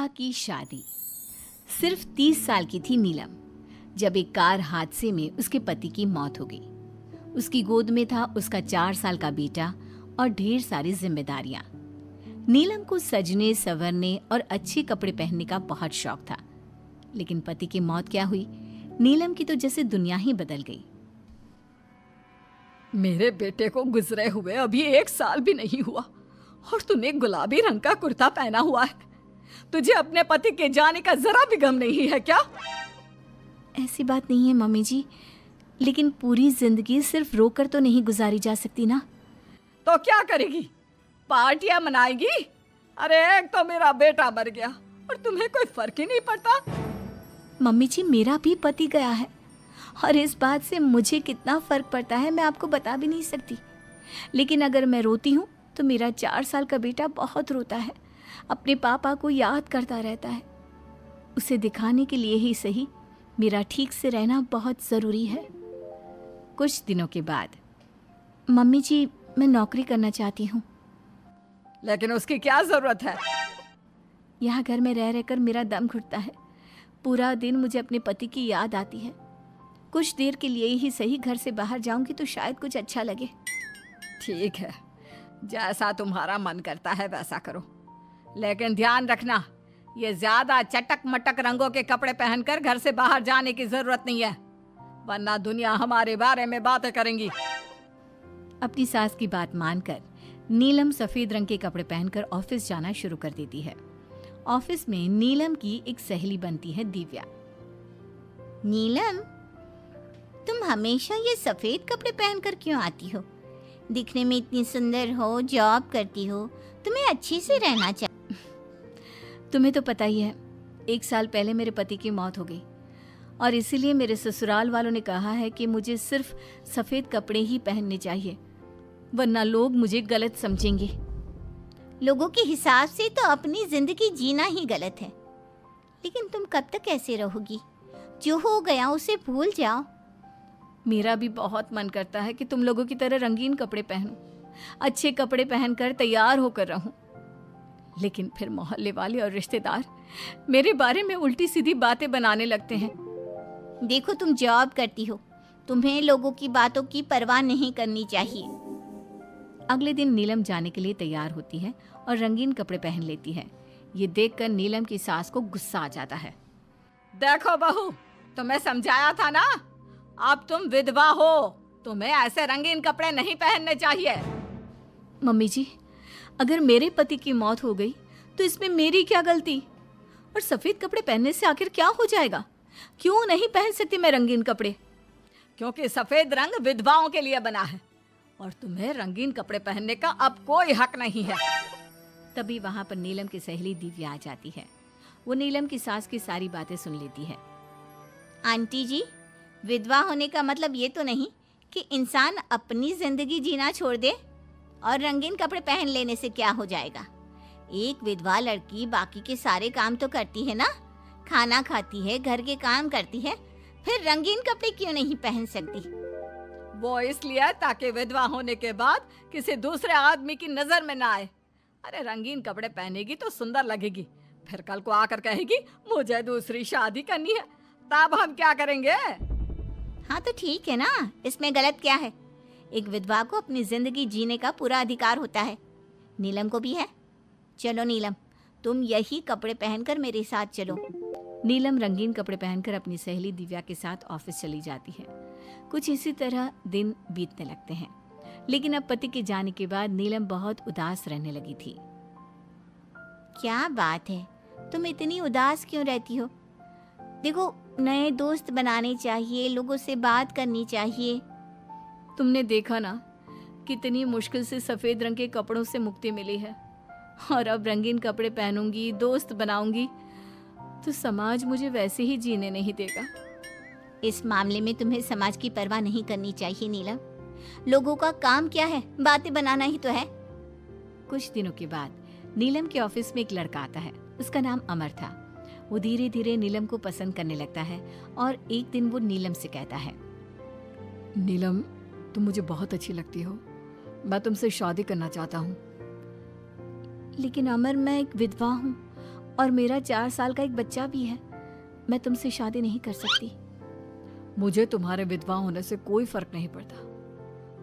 विधवा की शादी। सिर्फ 30 साल की थी नीलम जब एक कार हादसे में उसके पति की मौत हो गई। उसकी गोद में था उसका 4 साल का बेटा और ढेर सारी जिम्मेदारियां। नीलम को सजने संवरने और अच्छे कपड़े पहनने का बहुत शौक था, लेकिन पति की मौत क्या हुई, नीलम की तो जैसे दुनिया ही बदल गई। मेरे बेटे को गुजरे हुए अभी 1 साल भी नहीं हुआ और तूने गुलाबी रंग का कुर्ता पहना हुआ है। तुझे अपने पति के जाने का जरा भी गम नहीं है क्या? ऐसी बात नहीं है मम्मी जी, लेकिन पूरी जिंदगी सिर्फ रोकर तो नहीं गुजारी जा सकती ना। तो क्या करेगी? पार्टियां मनाएगी? अरे एक तो मेरा बेटा मर गया और तुम्हें कोई फर्क ही नहीं पड़ता। मम्मी जी, मेरा भी पति गया है और इस बात से मुझे कितना फर्क पड़ता है मैं आपको बता भी नहीं सकती। लेकिन अगर मैं रोती हूँ तो मेरा 4 साल का बेटा बहुत रोता है, अपने पापा को याद करता रहता है। उसे दिखाने के लिए ही सही मेरा ठीक से रहना बहुत ज़रूरी है। कुछ दिनों के बाद, मम्मी जी मैं नौकरी करना चाहती हूँ। लेकिन उसकी क्या जरूरत है? यहाँ घर में रह रहकर मेरा दम घुटता है। पूरा दिन मुझे अपने पति की याद आती है। कुछ देर के लिए ही सही घर से बाहर जाऊंगी तो शायद कुछ अच्छा लगे। ठीक है, जैसा तुम्हारा मन करता है वैसा करो, लेकिन ध्यान रखना ये ज्यादा चटक मटक रंगों के कपड़े पहनकर घर से बाहर जाने की जरूरत नहीं है, वरना दुनिया हमारे बारे में बातें करेंगी। अपनी सास की बात मानकर नीलम सफेद रंग के कपड़े पहनकर ऑफिस जाना शुरू कर देती है। ऑफिस में नीलम की एक सहेली बनती है, दिव्या। नीलम, तुम हमेशा ये सफेद कपड़े पहनकर क्यों आती हो? दिखने में इतनी सुंदर हो, जॉब करती हो, तुम्हें अच्छे से रहना चाहिए। तुम्हें तो पता ही है, 1 साल पहले मेरे पति की मौत हो गई और इसीलिए मेरे ससुराल वालों ने कहा है कि मुझे सिर्फ सफेद कपड़े ही पहनने चाहिए, वरना लोग मुझे गलत समझेंगे। लोगों के हिसाब से तो अपनी जिंदगी जीना ही गलत है, लेकिन तुम कब तक ऐसे रहोगी? जो हो गया उसे भूल जाओ। मेरा भी बहुत मन करता है कि तुम लोगों की तरह रंगीन कपड़े पहनूं, अच्छे कपड़े पहनकर तैयार होकर रहूं, लेकिन फिर मोहल्ले वाले और रिश्तेदार मेरे बारे में उल्टी सीधी बातें बनाने लगते हैं। देखो, तुम जॉब करती हो, तुम्हें लोगों की बातों की परवाह नहीं करनी चाहिए। अगले दिन नीलम जाने के लिए तैयार होती है और रंगीन कपड़े पहन लेती है। ये देखकर नीलम की सास को गुस्सा आ जाता है। देखो बहू, तुम्हें समझाया था ना, अब तुम विधवा हो, तुम्हें ऐसे रंगीन कपड़े नहीं पहनने चाहिए। मम्मी जी, अगर मेरे पति की मौत हो गई तो इसमें मेरी क्या गलती? और सफेद कपड़े पहनने से आखिर क्या हो जाएगा? क्यों नहीं पहन सकती मैं रंगीन कपड़े? क्योंकि सफेद रंग विधवाओं के लिए बना है और तुम्हें रंगीन कपड़े पहनने का अब कोई हक नहीं है। तभी वहां पर नीलम की सहेली दिव्या आ जाती है। वो नीलम की सास की सारी बातें सुन लेती है। आंटी जी, विधवा होने का मतलब ये तो नहीं कि इंसान अपनी जिंदगी जीना छोड़ दे और रंगीन कपड़े पहन लेने से क्या हो जाएगा। एक विधवा लड़की बाकी के सारे काम तो करती है ना, खाना खाती है, घर के काम करती है, फिर रंगीन कपड़े क्यों नहीं पहन सकती? वो इसलिए ताकि विधवा होने के बाद किसी दूसरे आदमी की नजर में ना आए। अरे रंगीन कपड़े पहनेगी तो सुंदर लगेगी, फिर कल को आकर कहेगी मुझे दूसरी शादी करनी है, तब हम क्या करेंगे? हाँ तो ठीक है ना, इसमें गलत क्या है? एक विधवा को अपनी जिंदगी जीने का पूरा अधिकार होता है, नीलम को भी है। चलो नीलम, तुम यही कपड़े पहनकर मेरे साथ चलो। नीलम रंगीन कपड़े पहनकर अपनी सहेली दिव्या के साथ ऑफिस चली जाती है। कुछ इसी तरह दिन बीतने लगते हैं, लेकिन अब पति के जाने के बाद नीलम बहुत उदास रहने लगी थी। क्या बात है, तुम इतनी उदास क्यों रहती हो? देखो, नए दोस्त बनाने चाहिए, लोगों से बात करनी चाहिए। तुमने देखा ना, कितनी मुश्किल से सफेद रंग के कपड़ों से मुक्ति मिली है, और अब रंगीन कपड़े पहनूंगी, दोस्त बनाऊंगी तो समाज मुझे वैसे ही जीने नहीं देगा। इस मामले में तुम्हें समाज की परवाह नहीं करनी चाहिए नीलम। लोगों का काम क्या है? बातें बनाना ही तो है। कुछ दिनों के बाद नीलम के ऑफिस में एक लड़का आता है। उसका नाम अमर था। वो धीरे धीरे नीलम को पसंद करने लगता है और एक दिन वो नीलम से कहता है, नीलम, तुम मुझे बहुत अच्छी लगती हो, मैं तुमसे शादी करना चाहता हूँ। लेकिन अमर, मैं एक विधवा हूँ और मेरा 4 साल का एक बच्चा भी है। मैं तुमसे शादी नहीं कर सकती। मुझे तुम्हारे विधवा होने से कोई फर्क नहीं पड़ता।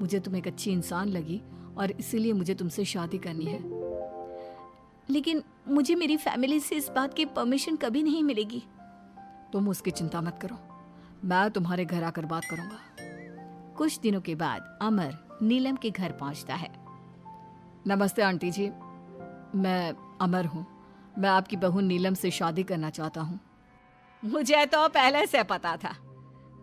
मुझे तुम एक अच्छी इंसान लगी और इसीलिए मुझे तुमसे शादी करनी है। लेकिन मुझे मेरी फैमिली से इस बात की परमिशन कभी नहीं मिलेगी। तुम उसकी चिंता मत करो, मैं तुम्हारे घर आकर बात करूंगा। कुछ दिनों के बाद अमर नीलम के घर पहुंचता है। नमस्ते आंटी जी, मैं अमर हूँ। मैं आपकी बहू नीलम से शादी करना चाहता हूँ। मुझे तो पहले से पता था।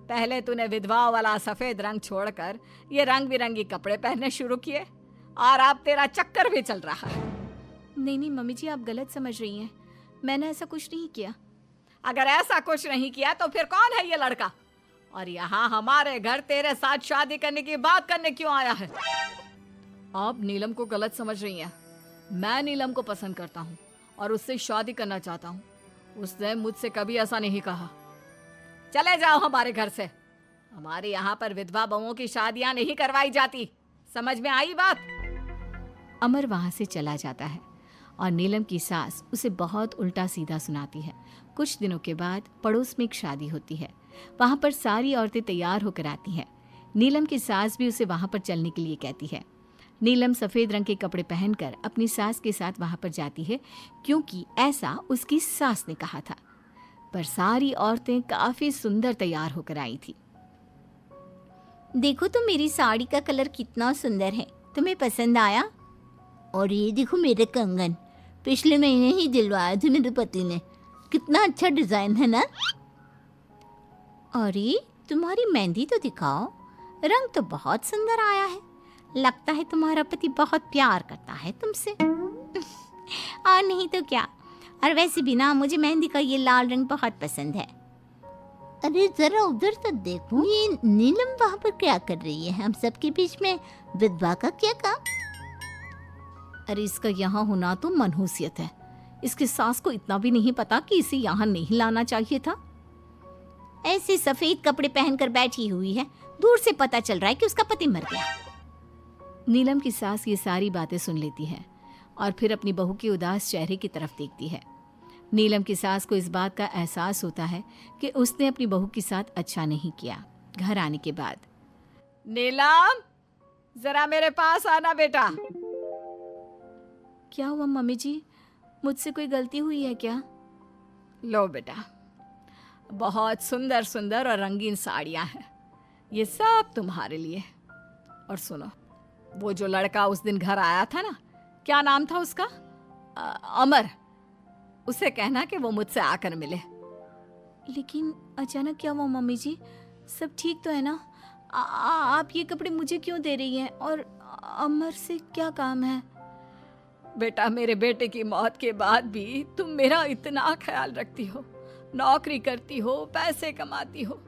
पहले तूने विधवा वाला सफेद रंग छोड़कर ये रंग बिरंगी कपड़े पहनने शुरू किए और अब तेरा चक्कर भी चल रहा है। नहीं मम्मी जी, आप गलत समझ रही हैं। मैंने ऐसा कुछ नहीं किया। अगर ऐसा कुछ नहीं किया तो फिर कौन है ये लड़का, और यहाँ हमारे घर तेरे साथ शादी करने की बात करने क्यों आया है? आप नीलम को गलत समझ रही हैं। मैं नीलम को पसंद करता हूँ और उससे शादी करना चाहता हूँ। उसने मुझसे कभी ऐसा नहीं कहा। चले जाओ हमारे घर से। हमारे यहाँ पर विधवा बहुओं की शादियाँ नहीं करवाई जाती। समझ में आई बात? अमर वहां से चला जाता है और नीलम की सास उसे बहुत उल्टा सीधा सुनाती है। कुछ दिनों के बाद पड़ोस में एक शादी होती है। वहां पर सारी औरतें तैयार होकर आती हैं। नीलम की सास भी उसे वहां पर चलने के लिए कहती है। नीलम सफ़ेद रंग के कपड़े पहनकर अपनी सास के साथ वहां पर जाती है, क्योंकि ऐसा उसकी सास ने कहा था। पर सारी औरतें काफ़ी सुंदर तैयार होकर आई थी। देखो तो मेरी साड़ी का कलर कितना सुंदर है, तुम्हें पसंद आया? और ये देखो मेरे कंगन, पिछले महीने ही दिलवाए थे मेरे पति ने। कितना अच्छा डिजाइन है ना? अरे तुम्हारी मेहंदी तो दिखाओ, रंग तो बहुत सुंदर आया है। लगता है तुम्हारा पति बहुत प्यार करता है तुमसे। और नहीं तो क्या। और वैसे भी ना, मुझे मेहंदी का ये लाल रंग बहुत पसंद है। अरे जरा उधर तो देखो, ये नीलम वहाँ पर क्या कर रही है? हम सबके बीच में विधवा का क्या काम? अरे इसका यहाँ होना तो मनहूसियत है। इसकी सास को इतना भी नहीं पता कि इसे यहाँ नहीं लाना चाहिए था। ऐसे सफेद कपड़े पहनकर बैठी हुई है, दूर से पता चल रहा है कि उसका पति मर गया। नीलम की सास ये सारी बातें सुन लेती है और फिर अपनी बहू के उदास चेहरे की तरफ देखती है। नीलम की सास को इस बात का एहसास होता है कि उसने अपनी बहू के साथ अच्छा नहीं किया। घर आने के बाद, नीलम जरा मेरे पास आना बेटा। क्या हुआ मम्मी जी? मुझसे कोई गलती हुई है क्या? लो बेटा, बहुत सुंदर सुंदर और रंगीन साड़ियाँ हैं, ये सब तुम्हारे लिए। और सुनो, वो जो लड़का उस दिन घर आया था ना, क्या नाम था उसका? अमर। उसे कहना कि वो मुझसे आकर मिले। लेकिन अचानक क्या हुआ मम्मी जी? सब ठीक तो है ना? आप ये कपड़े मुझे क्यों दे रही हैं? और अमर से क्या काम है? बेटा, मेरे बेटे की मौत के बाद भी तुम मेरा इतना ख्याल रखती हो, नौकरी करती हो, पैसे कमाती हो।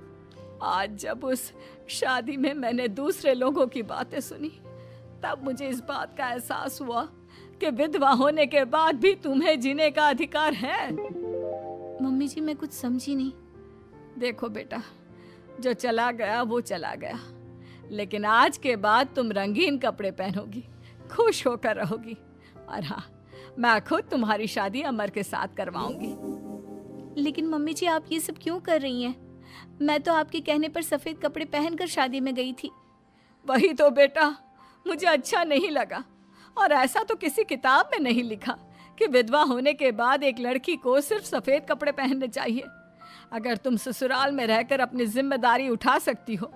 आज जब उस शादी में मैंने दूसरे लोगों की बातें सुनी, तब मुझे इस बात का एहसास हुआ कि विधवा होने के बाद भी तुम्हें जीने का अधिकार है। मम्मी जी, मैं कुछ समझी नहीं। देखो बेटा, जो चला गया वो चला गया, लेकिन आज के बाद तुम रंगीन कपड़े पहनोगी, खुश होकर रहोगी। और हाँ, मैं खुद तुम्हारी शादी अमर के साथ करवाऊंगी। लेकिन मम्मी जी, आप ये सब क्यों कर रही हैं? मैं तो आपके कहने पर सफ़ेद कपड़े पहनकर शादी में गई थी। वही तो बेटा, मुझे अच्छा नहीं लगा। और ऐसा तो किसी किताब में नहीं लिखा कि विधवा होने के बाद एक लड़की को सिर्फ सफ़ेद कपड़े पहनने चाहिए। अगर तुम ससुराल में रहकर अपनी जिम्मेदारी उठा सकती हो,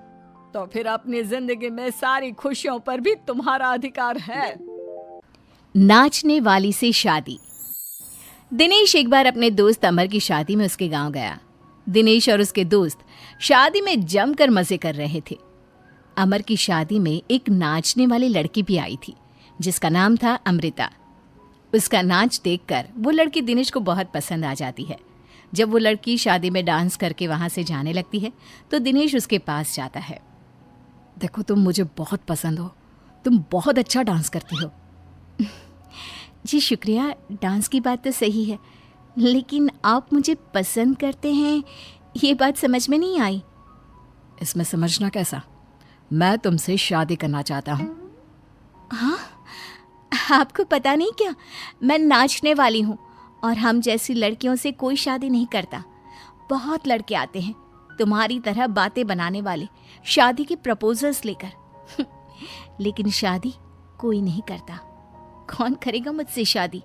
तो फिर अपनी जिंदगी में सारी खुशियों पर भी तुम्हारा अधिकार है। नाचने वाली से शादी। दिनेश एक बार अपने दोस्त अमर की शादी में उसके गांव गया। दिनेश और उसके दोस्त शादी में जमकर मजे कर रहे थे। अमर की शादी में एक नाचने वाली लड़की भी आई थी, जिसका नाम था अमृता। उसका नाच देखकर वो लड़की दिनेश को बहुत पसंद आ जाती है। जब वो लड़की शादी में डांस करके वहाँ से जाने लगती है, तो दिनेश उसके पास जाता है। देखो, तुम मुझे बहुत पसंद हो, तुम बहुत अच्छा डांस करती हो। जी शुक्रिया, डांस की बात तो सही है, लेकिन आप मुझे पसंद करते हैं, ये बात समझ में नहीं आई। इसमें समझना कैसा? मैं तुमसे शादी करना चाहता हूँ। हाँ, आपको पता नहीं क्या, मैं नाचने वाली हूँ और हम जैसी लड़कियों से कोई शादी नहीं करता। बहुत लड़के आते हैं तुम्हारी तरह बातें बनाने वाले, शादी के प्रपोजल्स लेकर लेकिन शादी कोई नहीं करता। कौन करेगा मुझसे शादी?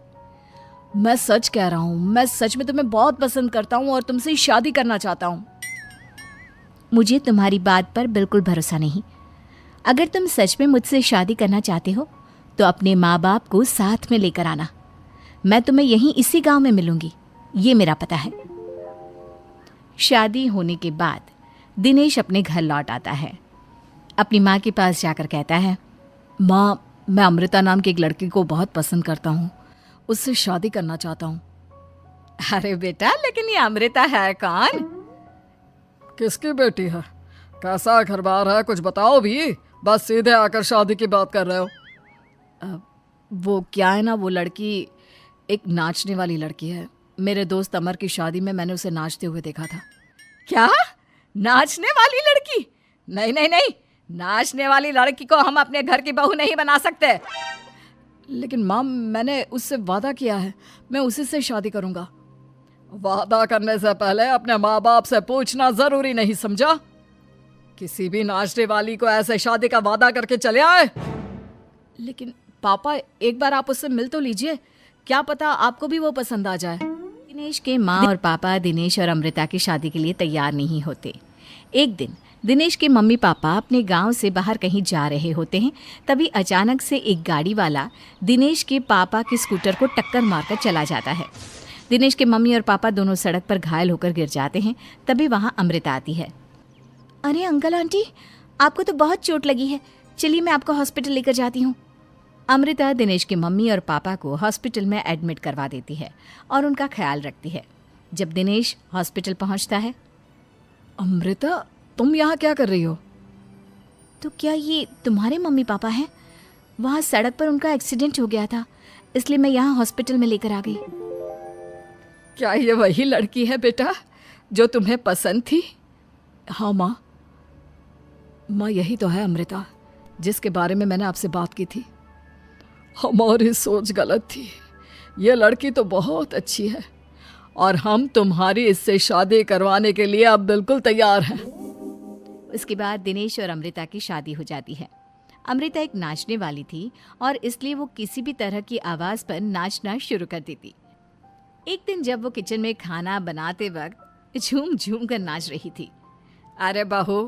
मैं सच कह रहा हूँ, मैं सच में तुम्हें बहुत पसंद करता हूँ और तुमसे शादी करना चाहता हूँ। मुझे तुम्हारी बात पर बिल्कुल भरोसा नहीं। अगर तुम सच में मुझसे शादी करना चाहते हो तो अपने माँ बाप को साथ में लेकर आना। मैं तुम्हें यहीं इसी गांव में मिलूंगी, ये मेरा पता है। शादी होने के बाद दिनेश अपने घर लौट आता है। अपनी माँ के पास जाकर कहता है, माँ, मैं अमृता नाम की एक लड़की को बहुत पसंद करता हूँ, उससे शादी करना चाहता हूँ। अरे बेटा, लेकिन ये अमृता है कौन? किसकी बेटी है? कैसा घर बार है, कुछ बताओ भी। बस सीधे आकर शादी की बात कर रहे हो। वो क्या है ना, वो लड़की एक नाचने वाली लड़की है। मेरे दोस्त अमर की शादी में मैंने उसे नाचते हुए देखा था। क्या? नाचने वाली लड़की? नहीं नहीं नहीं, नाचने वाली लड़की को हम अपने घर की बहू नहीं बना सकते। लेकिन माँ, मैंने उससे वादा किया है, मैं उसी से शादी करूंगा। वादा करने से पहले अपने माँ बाप से पूछना जरूरी नहीं समझा? किसी भी नाचने वाली को ऐसे शादी का वादा करके चले आए? लेकिन पापा, एक बार आप उससे मिल तो लीजिए, क्या पता आपको भी वो पसंद आ जाए। दिनेश के माँ और पापा दिनेश और अमृता की शादी के लिए तैयार नहीं होते। एक दिन दिनेश के मम्मी पापा अपने गांव से बाहर कहीं जा रहे होते हैं। तभी अचानक से एक गाड़ी वाला दिनेश के पापा के स्कूटर को टक्कर मारकर चला जाता है। दिनेश के मम्मी और पापा दोनों सड़क पर घायल होकर गिर जाते हैं। तभी वहाँ अमृता आती है। अरे अंकल आंटी, आपको तो बहुत चोट लगी है, चलिए मैं आपको हॉस्पिटल लेकर जाती हूँ। अमृता दिनेश के मम्मी और पापा को हॉस्पिटल में एडमिट करवा देती है और उनका ख्याल रखती है। जब दिनेश हॉस्पिटल पहुँचता है, अमृता, तुम यहाँ क्या कर रही हो? तो क्या ये तुम्हारे मम्मी पापा हैं? वहाँ सड़क पर उनका एक्सीडेंट हो गया था, इसलिए मैं यहाँ हॉस्पिटल में लेकर आ गई। क्या ये वही लड़की है बेटा जो तुम्हें पसंद थी? हाँ माँ, यही तो है अमृता, जिसके बारे में मैंने आपसे बात की थी। हमारी सोच गलत थी। ये लड़की तो बहुत अच्छी है और हम तुम्हारी इससे शादी करवाने के लिए अब बिल्कुल तैयार हैं। उसके बाद दिनेश और अमृता की शादी हो जाती है। अमृता एक नाचने वाली थी और इसलिए वो किसी भी तरह की आवाज़ पर नाचना शुरू कर देती। एक दिन जब वो किचन में खाना बनाते वक्त झूम झूम कर नाच रही थी। अरे बहू,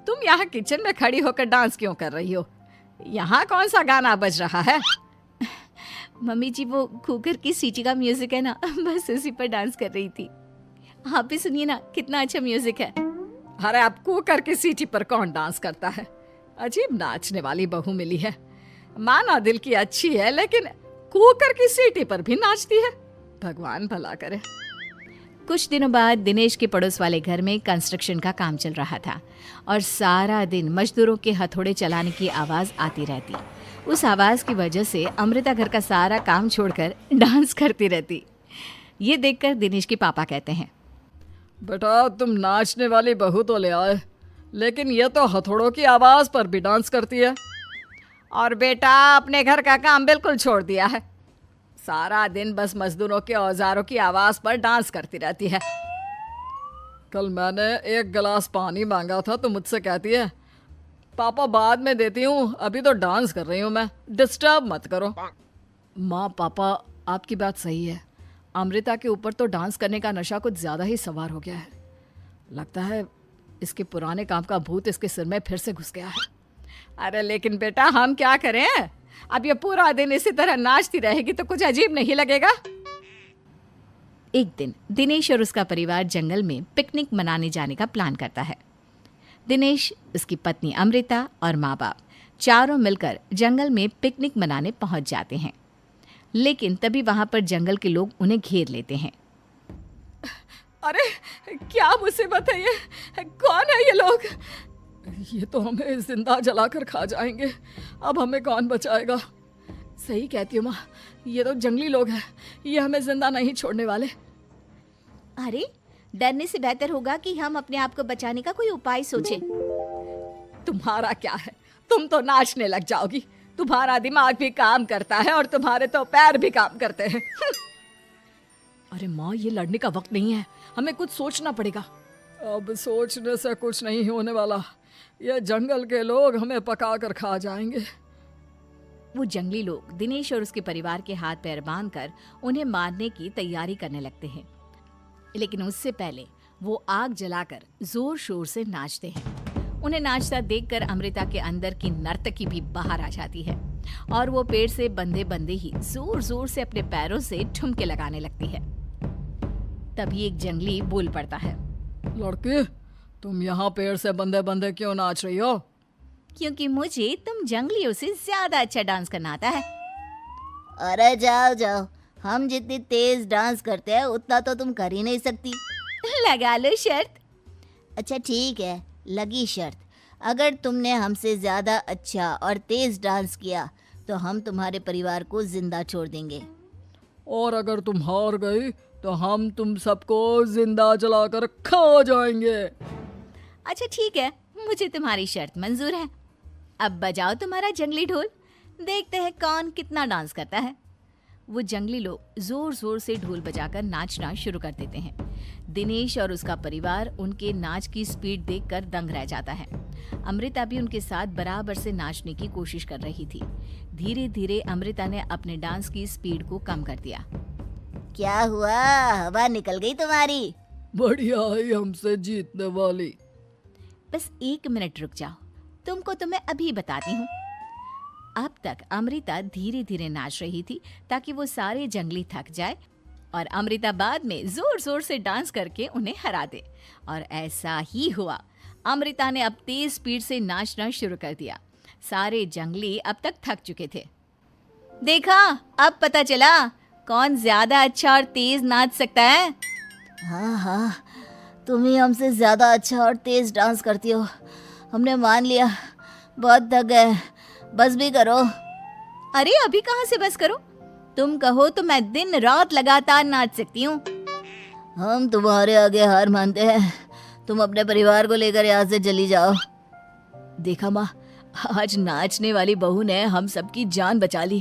तुम यहाँ किचन में खड़ी होकर डांस क्यों कर रही हो? यहाँ कौन सा गाना बज रहा है? मम्मी जी, वो कुकर की सीटी का म्यूजिक है ना, बस उसी पर डांस कर रही थी। आप भी सुनिए ना, कितना अच्छा म्यूजिक है। अरे अब कुकर की सीटी पर कौन डांस करता है? अजीब नाचने वाली बहू मिली है। माना दिल की अच्छी है, लेकिन कुकर की सीटी पर भी नाचती है। भगवान भला करे। कुछ दिनों बाद दिनेश के पड़ोस वाले घर में कंस्ट्रक्शन का काम चल रहा था और सारा दिन मजदूरों के हथौड़े चलाने की आवाज़ आती रहती। उस आवाज़ की वजह से अमृता घर का सारा काम छोड़कर डांस करती रहती। ये देखकर दिनेश के पापा कहते हैं, बेटा, तुम नाचने वाली बहू तो ले आए, लेकिन ये तो हथौड़ों की आवाज़ पर भी डांस करती है। और बेटा अपने घर का काम बिल्कुल छोड़ दिया है। सारा दिन बस मजदूरों के औजारों की आवाज़ पर डांस करती रहती है। कल मैंने एक गिलास पानी मांगा था तो मुझसे कहती है, पापा बाद में देती हूँ, अभी तो डांस कर रही हूँ मैं, डिस्टर्ब मत करो। माँ पापा, आपकी बात सही है। अमृता के ऊपर तो डांस करने का नशा कुछ ज़्यादा ही सवार हो गया है। लगता है इसके पुराने काम का भूत इसके सिर में फिर से घुस गया है। अरे लेकिन बेटा, हम क्या करें? अब ये पूरा दिन इसी तरह नाचती रहेगी तो कुछ अजीब नहीं लगेगा? एक दिन दिनेश और उसका परिवार जंगल में पिकनिक मनाने जाने का प्लान करता है। दिनेश, उसकी पत्नी अमृता और माँ बाप चारों मिलकर जंगल में पिकनिक मनाने पहुंच जाते हैं। लेकिन तभी वहां पर जंगल के लोग उन्हें घेर लेते हैं। अरे क्या मुसीबत है ये? कौन है ये लोग? ये तो हमें जिंदा जलाकर खा जाएंगे, अब हमें कौन बचाएगा? सही कहती हूँ माँ, ये तो जंगली लोग हैं, ये हमें जिंदा नहीं छोड़ने वाले। अरे डरने से बेहतर होगा कि हम अपने आप को बचाने का कोई उपाय सोचें। तुम्हारा क्या है, तुम तो नाचने लग जाओगी। तुम्हारा दिमाग भी काम करता है और तुम्हारे तो पैर भी काम करते हैं। अरे माँ, ये लड़ने का वक्त नहीं है, हमें कुछ सोचना पड़ेगा। अब सोचने से कुछ नहीं होने वाला, ये जंगल के लोग हमें पका कर खा जाएंगे। वो जंगली लोग दिनेश और उसके परिवार के हाथ पैर बांधकर उन्हें मारने की तैयारी करने लगते हैं। लेकिन उससे पहले वो आग जलाकर जोर शोर से नाचते हैं। उन्हें नाचता देखकर अमृता के अंदर की नर्तकी भी बाहर आ जाती है और वो पेड़ से बंधे बंधे ही जोर जोर से अपने पैरों से ठुमके लगाने लगती है। तभी एक जंगली बोल पड़ता है, लड़की, तुम यहाँ पेड़ से बंधे बंधे क्यों नाच रही हो? क्योंकि मुझे तुम जंगलियों से ज्यादा अच्छा डांस करना आता है। अरे जाओ जाओ, हम जितनी तेज डांस करते हैं उतना तो तुम कर ही नहीं सकती। लगा लो शर्त। अच्छा ठीक है, लगी शर्त। अगर तुमने हमसे ज़्यादा अच्छा और तेज डांस किया तो हम तुम्हारे परिवार को जिंदा छोड़ देंगे। और अगर तुम हार गई तो हम तुम सबको जिंदा जलाकर खा जाएंगे। अच्छा ठीक है, मुझे तुम्हारी शर्त मंजूर है। अब बजाओ तुम्हारा जंगली ढोल, देखते हैं कौन कितना डांस करता है। वो जंगली लोग जोर जोर से ढोल बजाकर नाचना शुरू कर देते हैं। दिनेश और उसका परिवार उनके नाच की स्पीड देखकर दंग रह जाता है। अमृता भी उनके साथ बराबर से नाचने की कोशिश कर रही थी। धीरे धीरे अमृता ने अपने डांस की स्पीड को कम कर दिया। क्या हुआ, हवा निकल गई तुम्हारी? बढ़िया ही हमसे जीतने वाली। बस 1 मिनट रुक जाओ, तुमको तो मैं अभी बताती हूँ। अब तक अमृता धीरे धीरे नाच रही थी ताकि वो सारे जंगली थक जाए और अमृता बाद में जोर जोर से डांस करके उन्हें हरा दे। और ऐसा ही हुआ। अमृता ने अब तेज स्पीड से नाचना शुरू कर दिया। सारे जंगली अब तक थक चुके थे। देखा, अब पता चला कौन ज्यादा अच्छा और तेज नाच सकता है। हाँ हाँ, तुम ही हमसे ज़्यादा अच्छा और तेज डांस करती हो। हमने मान लिया, बहुत थक गए, बस भी करो। अरे अभी कहाँ से बस करो, तुम कहो तो मैं दिन रात लगातार नाच सकती हूँ। हम तुम्हारे आगे हार मानते हैं, तुम अपने परिवार को लेकर यहाँ से चली जाओ। देखा माँ, आज नाचने वाली बहू ने हम सबकी जान बचा ली।